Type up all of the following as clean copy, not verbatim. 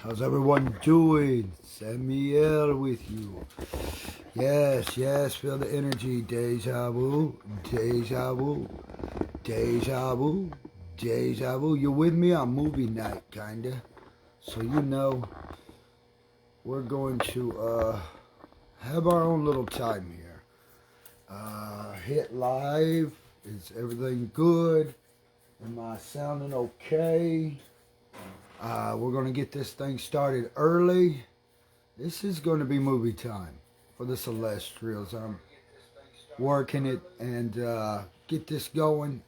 How's everyone doing? Samael with you. Yes, feel the energy. Deja vu, deja vu, deja vu, deja vu. You with me on movie night, kinda. So you know, we're going to have our own little time here. Hit live. Is everything good? Am I sounding okay? We're going to get this thing started early. This is going to be movie time for the Celestials. I'm working it and get this going.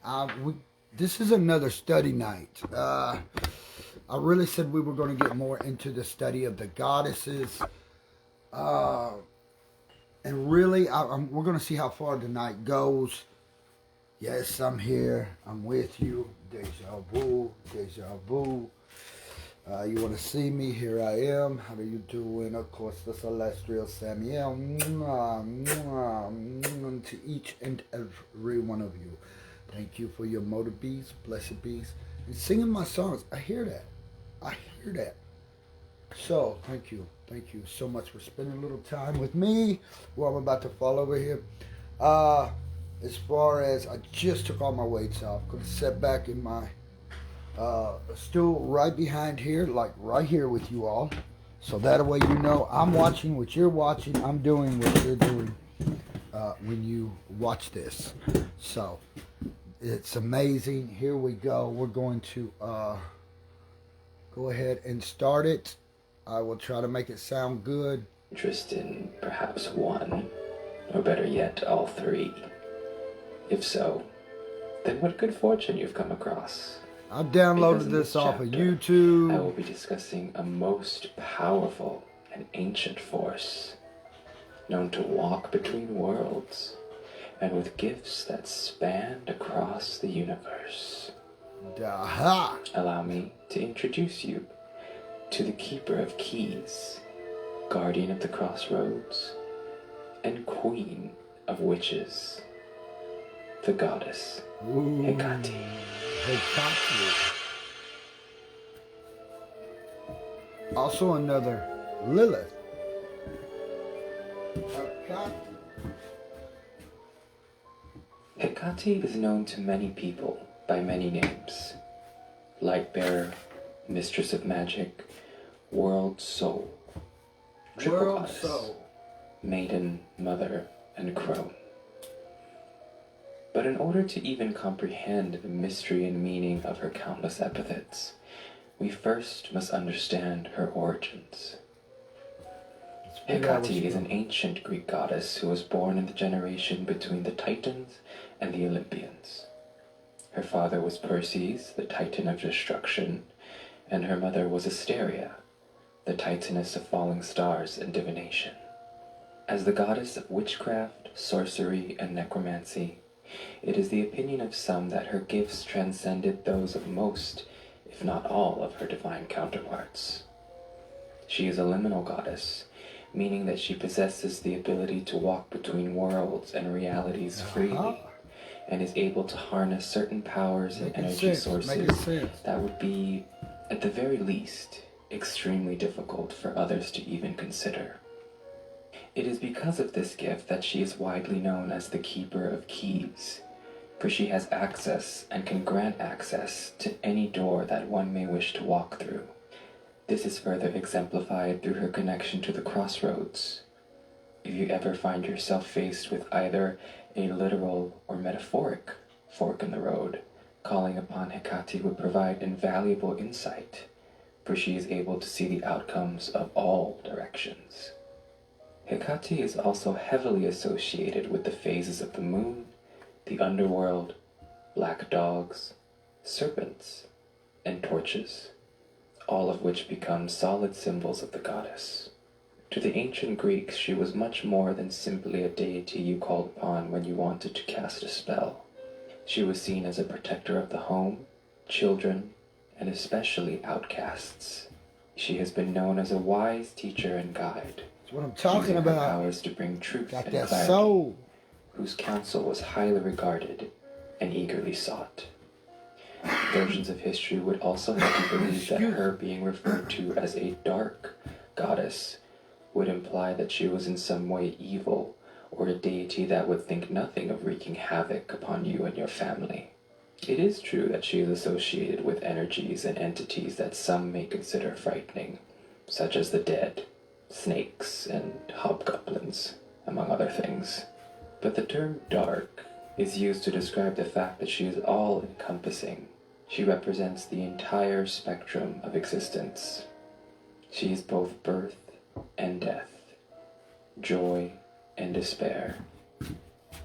This is another study night. I really said we were going to get more into the study of the goddesses. And really, we're going to see how far the night goes. Yes, I'm here. I'm with you. Deja vu, deja vu. You want to see me? Here I am. How are you doing? Of course, the Celestial Samael. To each and every one of you. Thank you for your motor beats, blessed beats, and singing my songs. I hear that. I hear that. So, thank you. Thank you so much for spending a little time with me. Well, I'm about to fall over here. As far as I just took all my weights off, going to sit back in my stool right behind here, like right here with you all. So that way you know I'm watching what you're watching. I'm doing what you're doing when you watch this. So it's amazing. Here we go. We're going to go ahead and start it. I will try to make it sound good. Interest in perhaps one, or better yet, all three? If so, then what good fortune you've come across. I downloaded this off of YouTube. I will be discussing a most powerful and ancient force, known to walk between worlds, and with gifts that spanned across the universe. Aha! Allow me to introduce you to the Keeper of Keys, Guardian of the Crossroads, and Queen of Witches, the Goddess Hecate. Hecate. Also another Lilith. Hecate is known to many people by many names: Lightbearer, Mistress of Magic, World Soul, Triple Goddess, Maiden, Mother, and Crone. But in order to even comprehend the mystery and meaning of her countless epithets, we first must understand her origins. Hecate is an ancient Greek goddess who was born in the generation between the Titans and the Olympians. Her father was Perseus, the Titan of destruction, and her mother was Asteria, the Titaness of falling stars and divination. As the goddess of witchcraft, sorcery, and necromancy, it is the opinion of some that her gifts transcended those of most, if not all, of her divine counterparts. She is a liminal goddess, meaning that she possesses the ability to walk between worlds and realities freely, and is able to harness certain powers and energy sources that would be, at the very least, extremely difficult for others to even consider. It is because of this gift that she is widely known as the Keeper of Keys, for she has access and can grant access to any door that one may wish to walk through. This is further exemplified through her connection to the crossroads. If you ever find yourself faced with either a literal or metaphoric fork in the road, calling upon Hecate would provide invaluable insight, for she is able to see the outcomes of all directions. Hecate is also heavily associated with the phases of the moon, the underworld, black dogs, serpents, and torches, all of which become solid symbols of the goddess. To the ancient Greeks, she was much more than simply a deity you called upon when you wanted to cast a spell. She was seen as a protector of the home, children, and especially outcasts. She has been known as a wise teacher and guide. That's what I'm talking about. Her powers to bring truth Got and that clarity, soul. Whose counsel was highly regarded and eagerly sought. Versions of history would also have you believe that her being referred to as a dark goddess would imply that she was in some way evil, or a deity that would think nothing of wreaking havoc upon you and your family. It is true that she is associated with energies and entities that some may consider frightening, such as the dead, snakes, and hobgoblins, among other things. But the term dark is used to describe the fact that she is all-encompassing. She represents the entire spectrum of existence. She is both birth and death, joy and despair,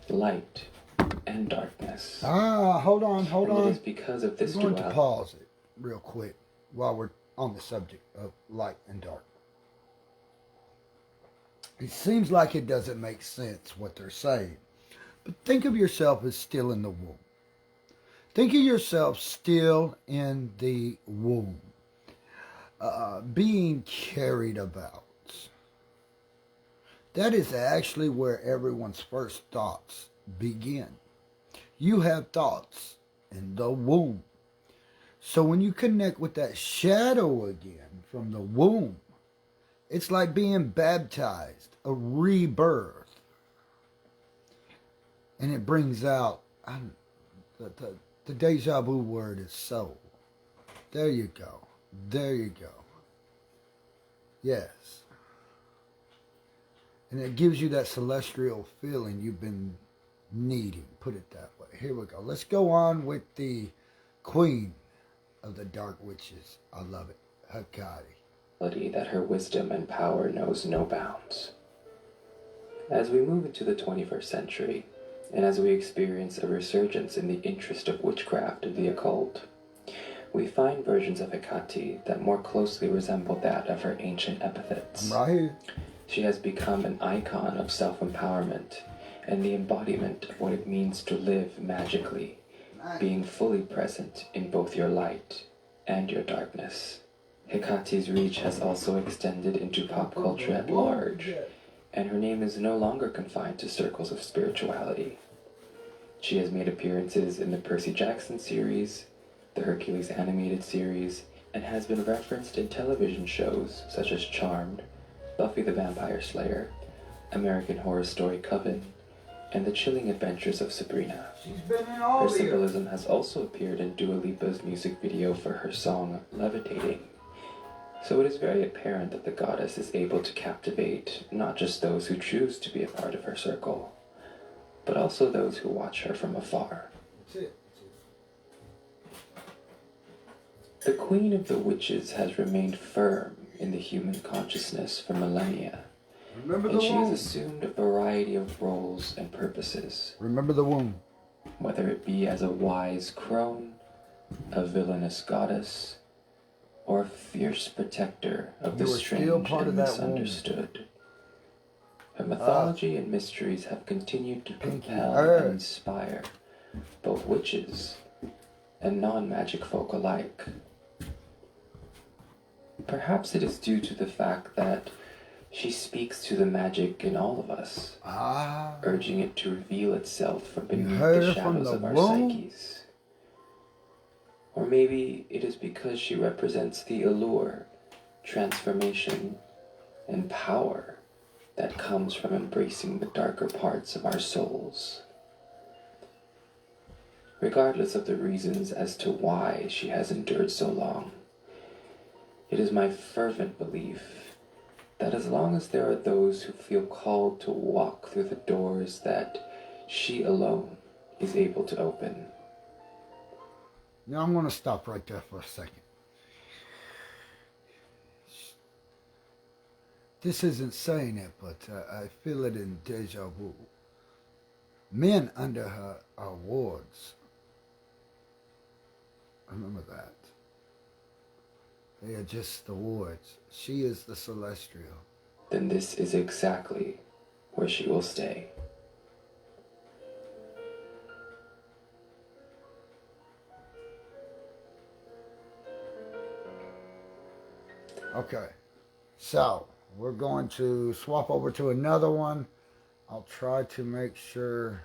light and darkness. Hold on. And it is because of this I'm going duality. to pause it real quick while we're on the subject of light and dark. It seems like it doesn't make sense what they're saying. But think of yourself as still in the womb. Think of yourself still in the womb, being carried about. That is actually where everyone's first thoughts begin. You have thoughts in the womb. So when you connect with that shadow again from the womb, it's like being baptized, a rebirth. And it brings out, the deja vu word is soul. There you go. Yes. And it gives you that celestial feeling you've been needing. Put it that way. Here we go. Let's go on with the queen of the dark witches. I love it. Hecate. That her wisdom and power knows no bounds. As we move into the 21st century, and as we experience a resurgence in the interest of witchcraft and the occult, we find versions of Hecate that more closely resemble that of her ancient epithets. I'm right here. She has become an icon of self-empowerment and the embodiment of what it means to live magically, being fully present in both your light and your darkness. Hecate's reach has also extended into pop culture at large, and her name is no longer confined to circles of spirituality. She has made appearances in the Percy Jackson series, the Hercules animated series, and has been referenced in television shows such as Charmed, Buffy the Vampire Slayer, American Horror Story Coven, and The Chilling Adventures of Sabrina. Her symbolism has also appeared in Dua Lipa's music video for her song Levitating. So it is very apparent that the goddess is able to captivate not just those who choose to be a part of her circle, but also those who watch her from afar. The Queen of the Witches has remained firm in the human consciousness for millennia, and she has assumed a variety of roles and purposes. Remember the womb. Whether it be as a wise crone, a villainous goddess, or a fierce protector of the strange and misunderstood. Her mythology and mysteries have continued to compel and inspire both witches and non-magic folk alike. Perhaps it is due to the fact that she speaks to the magic in all of us, urging it to reveal itself from beneath the shadows of our psyches. Or maybe it is because she represents the allure, transformation, and power that comes from embracing the darker parts of our souls. Regardless of the reasons as to why she has endured so long, it is my fervent belief that as long as there are those who feel called to walk through the doors that she alone is able to open. Now I'm going to stop right there for a second. This isn't saying it, but I feel it in deja vu. Men under her are wards. Remember that. They are just the wards. She is the celestial. Then this is exactly where she will stay. Okay, so we're going to swap over to another one. I'll try to make sure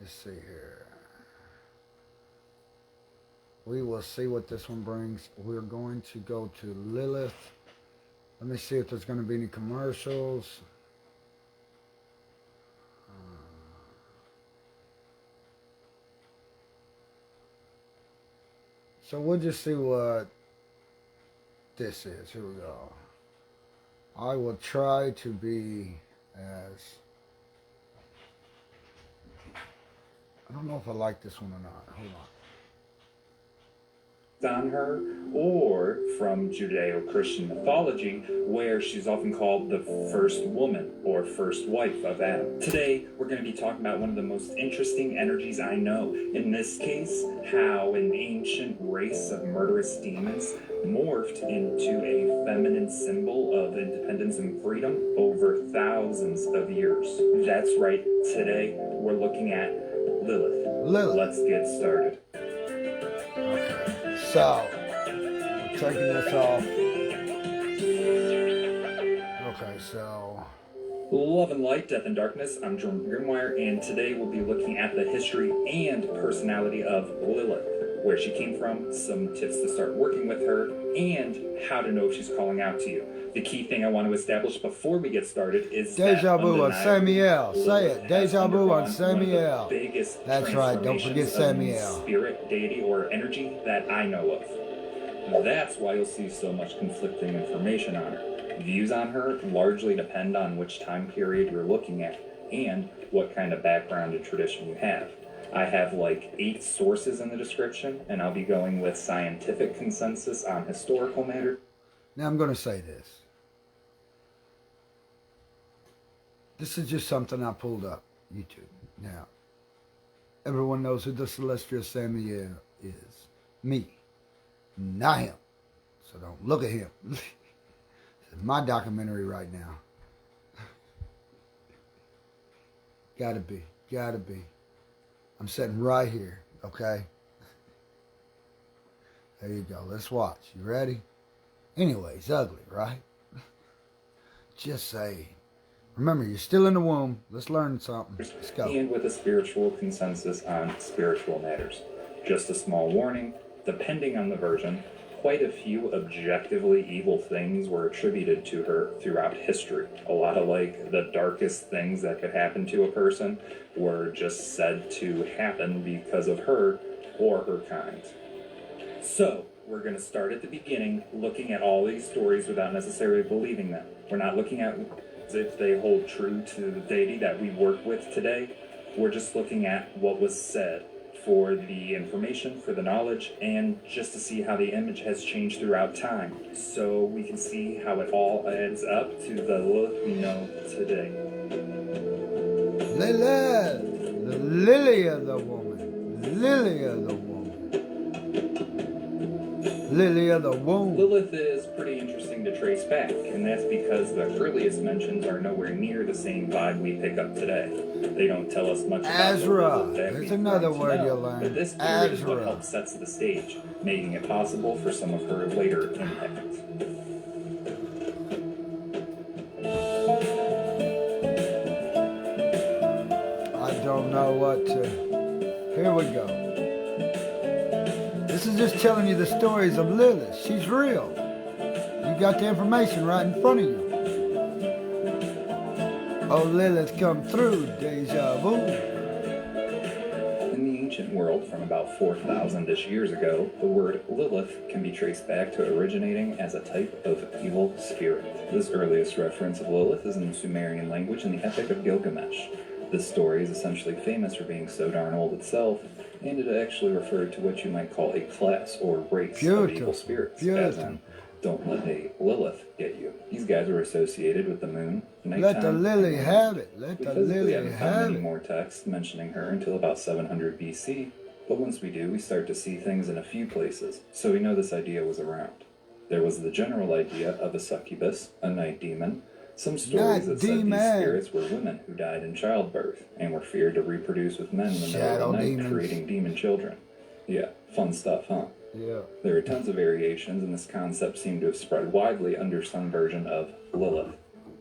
Let's see here. We will see what this one brings. We're going to go to Lilith. Let me see if there's going to be any commercials. So we'll just see what this is. Here we go. I will try to be as... I don't know if I like this one or not. Hold on. On her, or from Judeo-Christian mythology, where she's often called the first woman or first wife of Adam. Today, we're going to be talking about one of the most interesting energies I know. In this case, how an ancient race of murderous demons morphed into a feminine symbol of independence and freedom over thousands of years. That's right, today we're looking at Lilith. Let's get started. So, we're taking this off. Okay, so... Love and Light, Death and Darkness, I'm Jordan Grimwire, and today we'll be looking at the history and personality of Lilith, where she came from, some tips to start working with her, and how to know if she's calling out to you. The key thing I want to establish before we get started is Deja vu on Samael. Say it. Deja vu on Samael. That's right. Don't forget Samael. Spirit, deity, or energy that I know of. That's why you'll see so much conflicting information on her. Views on her largely depend on which time period you're looking at and what kind of background and tradition you have. I have like 8 sources in the description, and I'll be going with scientific consensus on historical matter. Now I'm going to say this. This is just something I pulled up YouTube. Now, everyone knows who the Celestial Samael is. Me. Not him. So don't look at him. This is my documentary right now. Gotta be. Gotta be. I'm sitting right here, okay? There you go. Let's watch. You ready? Anyway, it's ugly, right? Just saying. Remember, you're still in the womb. Let's learn something. Let's go. And with a spiritual consensus on spiritual matters. Just a small warning, depending on the version, quite a few objectively evil things were attributed to her throughout history. A lot of like the darkest things that could happen to a person were just said to happen because of her or her kind. So, we're going to start at the beginning, looking at all these stories without necessarily believing them. We're not looking at if they hold true to the deity that we work with today. We're just looking at what was said for the information, for the knowledge, and just to see how the image has changed throughout time. So we can see how it all adds up to the Lilith we know today. Lilith, the lily of the woman, lily of the woman. Lily of the womb. Lilith is pretty interesting to trace back, and that's because the earliest mentions are nowhere near the same vibe we pick up today. They don't tell us much about Azra. There's There's another word you'll learn. But this period is what helps sets the stage, making it possible for some of her later impacts. I don't know what to... Here we go. This is just telling you the stories of Lilith. She's real. You got the information right in front of you. Oh, Lilith come through, deja vu. In the ancient world, from about 4,000-ish years ago, the word Lilith can be traced back to originating as a type of evil spirit. This earliest reference of Lilith is in the Sumerian language in the Epic of Gilgamesh. This story is essentially famous for being so darn old itself, and it actually referred to what you might call a class or race of evil spirits. As in, don't let a Lilith get you. These guys were associated with the moon, nighttime. Let the lily have it. Let the lily haven't have found any it. more texts mentioning her until about 700 BC, but once we do, we start to see things in a few places, so we know this idea was around. There was the general idea of a succubus, a night demon. Some stories that said these spirits were women who died in childbirth and were feared to reproduce with men in the middle of the night, creating demon children. Yeah, fun stuff, huh? Yeah. There are tons of variations, and this concept seemed to have spread widely under some version of Lilith.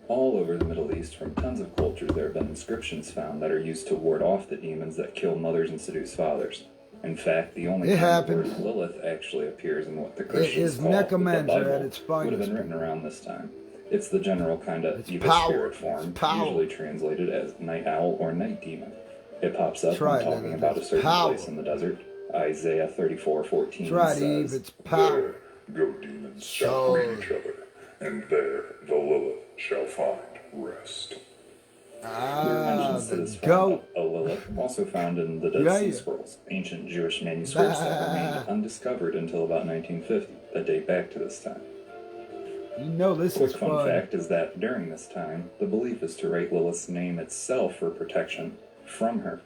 All over the Middle East, from tons of cultures, there have been inscriptions found that are used to ward off the demons that kill mothers and seduce fathers. In fact, the only time the word Lilith actually appears in what the Christians call the Bible would have been written around this time. It's the general kind of evil spirit form, usually translated as night owl or night demon. It pops up when talking about a certain place in the desert. Isaiah 34:14 says, It's power. There go demons shall greet each other, and there the Lilith shall find rest. There are mentions to this form of a Lilith, also found in the Dead Sea Scrolls, ancient Jewish manuscripts that remained undiscovered until about 1950, that date back to this time. You know this Quick is fun fact is that during this time, the belief is to write Lilith's name itself for protection from her.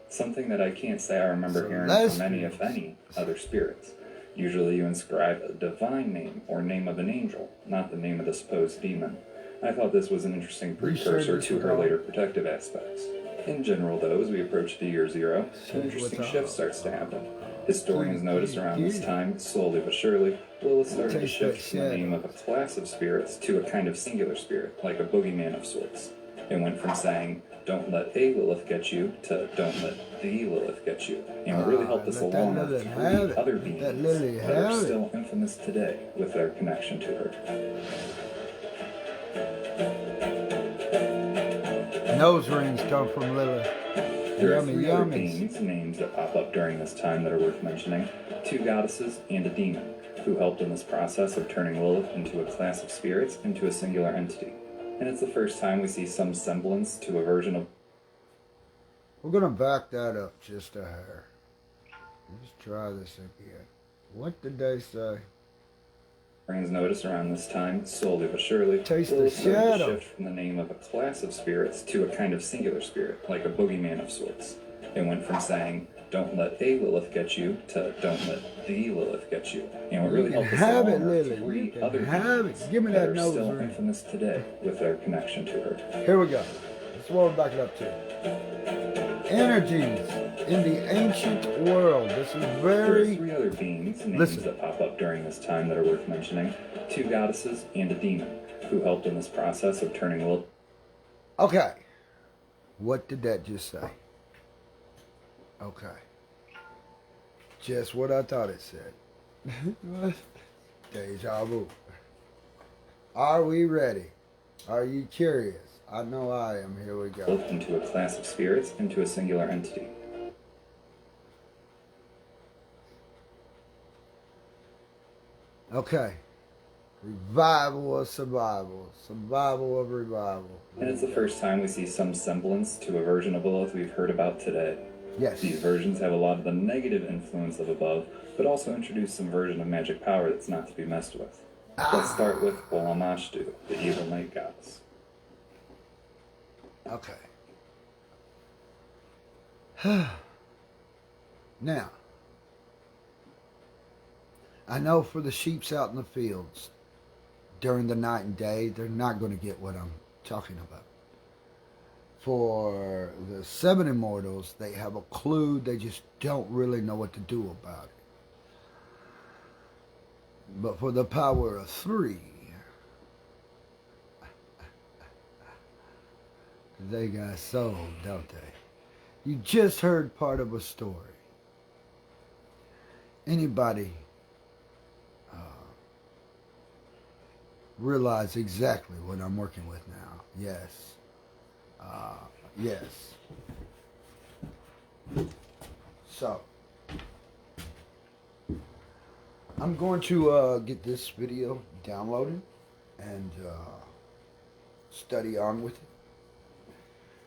Something that I can't say I remember hearing from any, if any, other spirits. Usually you inscribe a divine name or name of an angel, not the name of the supposed demon. I thought this was an interesting precursor to her later protective aspects. In general, though, as we approach the year zero, an interesting shift starts to happen. Historians notice around this time, slowly but surely, Lilith started to shift from the name of a class of spirits to a kind of singular spirit, like a boogeyman of sorts. It went from saying, "Don't let a Lilith get you," to "Don't let the Lilith get you." And what really helped us along are three other beings that are still infamous today with their connection to her. Nose rings come from Lilith. There are three other beings, names that pop up during this time that are worth mentioning. 2 goddesses and a demon, who helped in this process of turning Lilith into a class of spirits into a singular entity. And it's the first time we see some semblance to a version of... We're going to back that up just a hair. Let's try this again. What did they say? Friends notice around this time, slowly but surely, Taste the Lilith started to shadow. shift from the name of a class of spirits to a kind of singular spirit, like a boogeyman of sorts. It went from saying, "Don't let a Lilith get you," to "Don't let the Lilith get you." And what really helped us along are three other beings Give me that are nose still ring. infamous today with their connection to her. Here we go. That's what we're backing up to. Energies in the ancient world. This is There are very... 3 other beings, names that pop up during this time that are worth mentioning. 2 goddesses and a demon, who helped in this process of turning Lilith... Okay. What did that just say? Okay. Just what I thought it said. Deja vu. Are we ready? Are you curious? I know I am. Here we go. into a class of spirits, into a singular entity. Okay. Revival of survival. Survival of revival. And it's the first time we see some semblance to a version of Lilith we've heard about today. Yes. These versions have a lot of the negative influence of above, but also introduce some version of magic power that's not to be messed with. Let's start with Walamashtu, the evil night goddess. Okay. Now, I know for the sheeps out in the fields, during the night and day, they're not going to get what I'm talking about. For the 7 immortals, they have a clue, they just don't really know what to do about it. But for the power of 3, they got soul, don't they? You just heard part of a story. Anybody realize exactly what I'm working with now? Yes. Yes. So, I'm going to get this video downloaded and study on with it.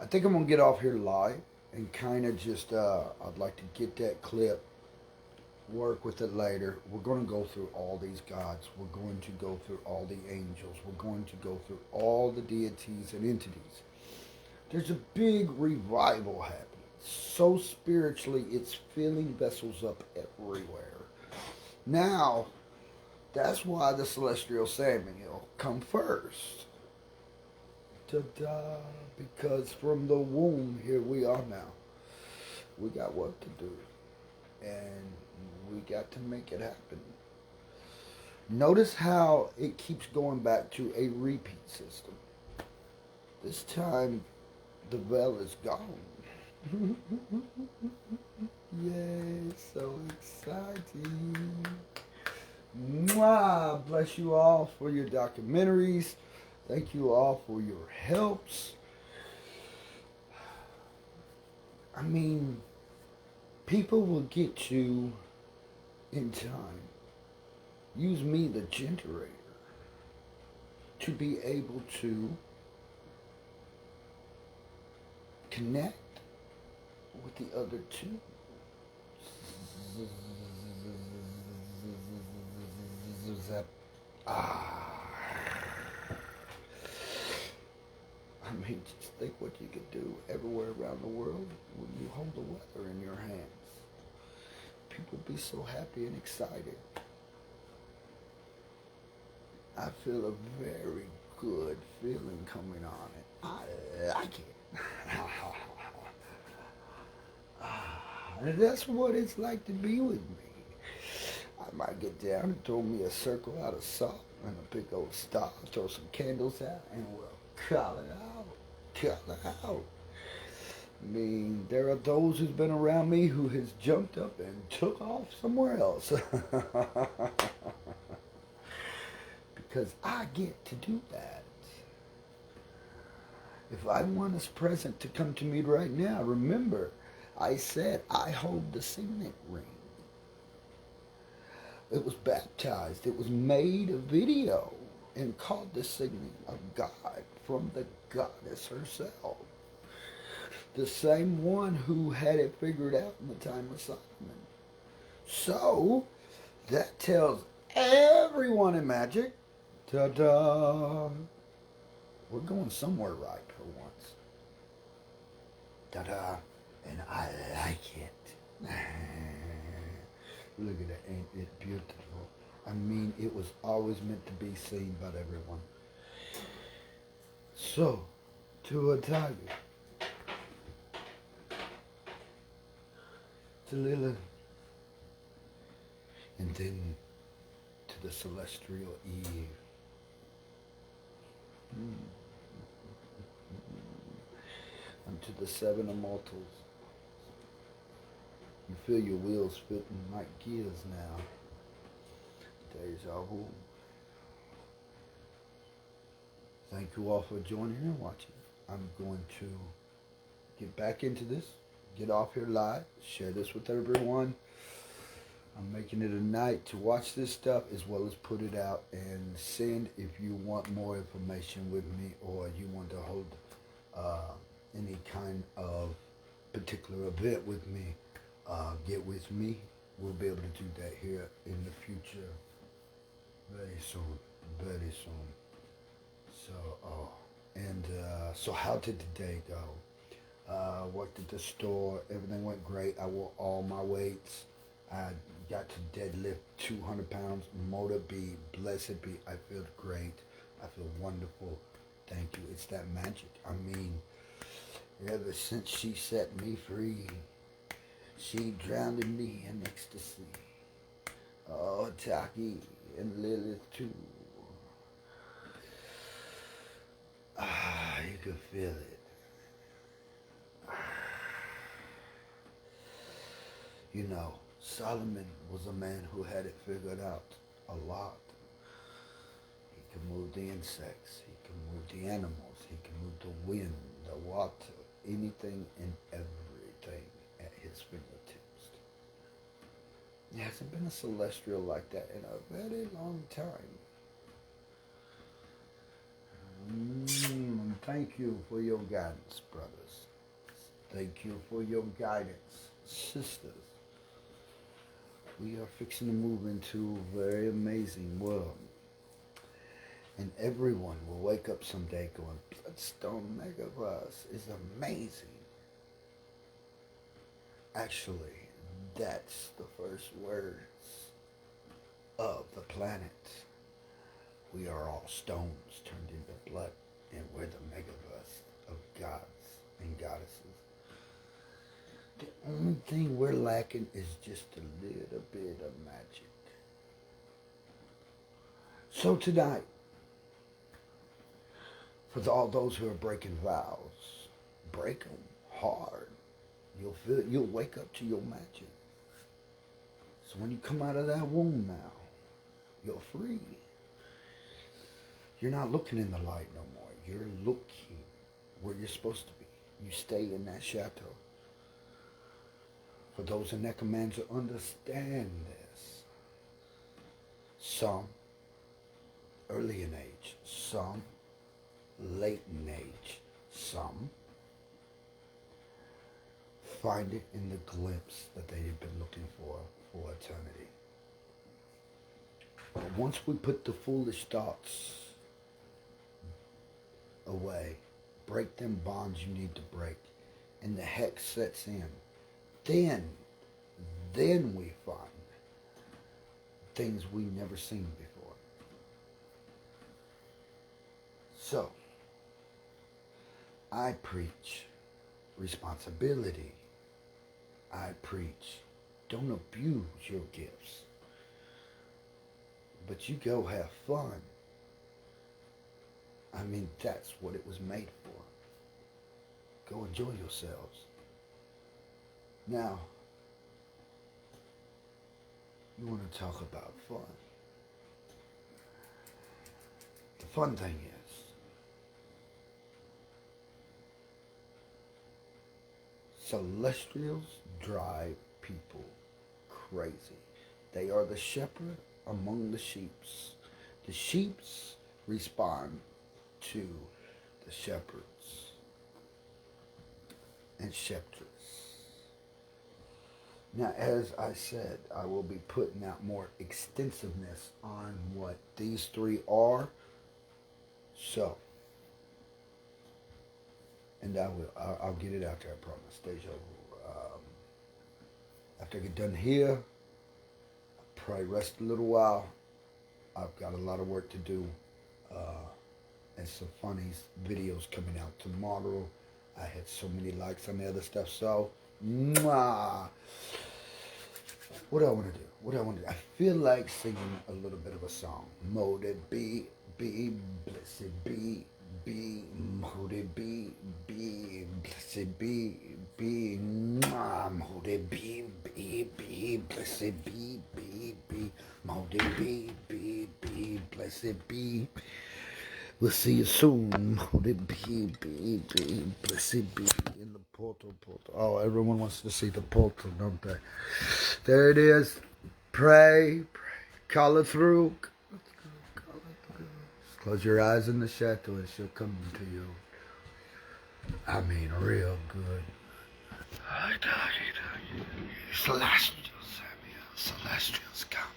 I think I'm going to get off here live and kind of just, I'd like to get that clip, work with it later. We're going to go through all these gods. We're going to go through all the angels. We're going to go through all the deities and entities. There's a big revival happening. So spiritually, it's filling vessels up everywhere. Now, that's why the Celestial Samael come first. Ta-da! Because from the womb, here we are now. We got work to do. And we got to make it happen. Notice how it keeps going back to a repeat system. This time, the veil is gone. Yay, so exciting. Mwah! Bless you all for your documentaries. Thank you all for your helps. I mean, people will get you in time. Use me, the generator, to be able to connect with the other two. I mean, just think what you could do everywhere around the world when you hold the weather in your hands. People be so happy and excited. I feel a very good feeling coming on it. I like it. And that's what it's like to be with me. I might get down and throw me a circle out of salt and a big old star, throw some candles out, and we'll call it out. Call it out. I mean, there are those who's been around me who has jumped up and took off somewhere else. Because I get to do that. If I want this present to come to me right now, remember, I said I hold the signet ring. It was baptized. It was made a video and called the signet of God from the goddess herself. The same one who had it figured out in the time of Solomon. So, that tells everyone in magic, ta-da, we're going somewhere right for once. Ta-da, and I like it. Look at that, ain't it beautiful? I mean, it was always meant to be seen by everyone. So, to a tiger, to Lilith, and then to the celestial Eve. Unto the seven immortals. You feel your wheels fitting like gears now. Deja vu. Thank you all for joining and watching. I'm going to get back into this, get off here live, share this with everyone. I'm making it a night to watch this stuff as well as put it out and send if you want more information with me or you want to hold any kind of particular event with me. Get with me. We'll be able to do that here in the future very soon, very soon. So how did the day go? Worked at the store. Everything went great. I wore all my weights. I got to deadlift 200 pounds. Motor be, blessed be. I feel great. I feel wonderful. Thank you. It's that magic. I mean, ever since she set me free, she drowned me in ecstasy. Oh, Taki and Lilith too. You could feel it. You know, Solomon was a man who had it figured out a lot. He could move the insects, he could move the animals, he could move the wind, the water, anything and everything at his fingertips. There hasn't been a celestial like that in a very long time. Thank you for your guidance, brothers. Thank you for your guidance, sisters. We are fixing to move into a very amazing world. And everyone will wake up someday going, Bloodstone Megaverse is amazing. Actually, that's the first words of the planet. We are all stones turned into blood, and we're the megaverse of gods and goddesses. The only thing we're lacking is just a little bit of magic. So tonight, For all those who are breaking vows, break them hard. You'll wake up to your magic. So when you come out of that womb now, you're free. You're not looking in the light no more. You're looking where you're supposed to be. You stay in that chateau. For those in Necromancer understand this. Some early in age, some late in age, some find it in the glimpse that they've been looking for eternity. But once we put the foolish thoughts away, break them bonds you need to break, and the hex sets in, then we find things we've never seen before. So, I preach responsibility. I preach don't abuse your gifts, but you go have fun. I mean, that's what it was made for. Go enjoy yourselves. Now, you want to talk about fun. The fun thing is, Celestials drive people crazy. They are the shepherd among the sheeps. The sheeps respond to the shepherds and shepherdess. Now, as I said, I will be putting out more extensiveness on what these three are. So, and I'll get it out there, I promise. Deja vu. After I get done here, I'll probably rest a little while. I've got a lot of work to do. And some funny videos coming out tomorrow. I had so many likes on the other stuff. So, mwah. What do I want to do? I feel like singing a little bit of a song. Molded be, blessed be, molded be, blessed be, mwah. Molded be, blessed be, molded be, blessed be. We'll see you soon. Molded be, blessed be in the portal. Oh, everyone wants to see the portal, don't they? There it is. Pray. Call it through. Close your eyes in the shadow and she'll come to you. I mean, real good. Celestial Samael. Celestials come.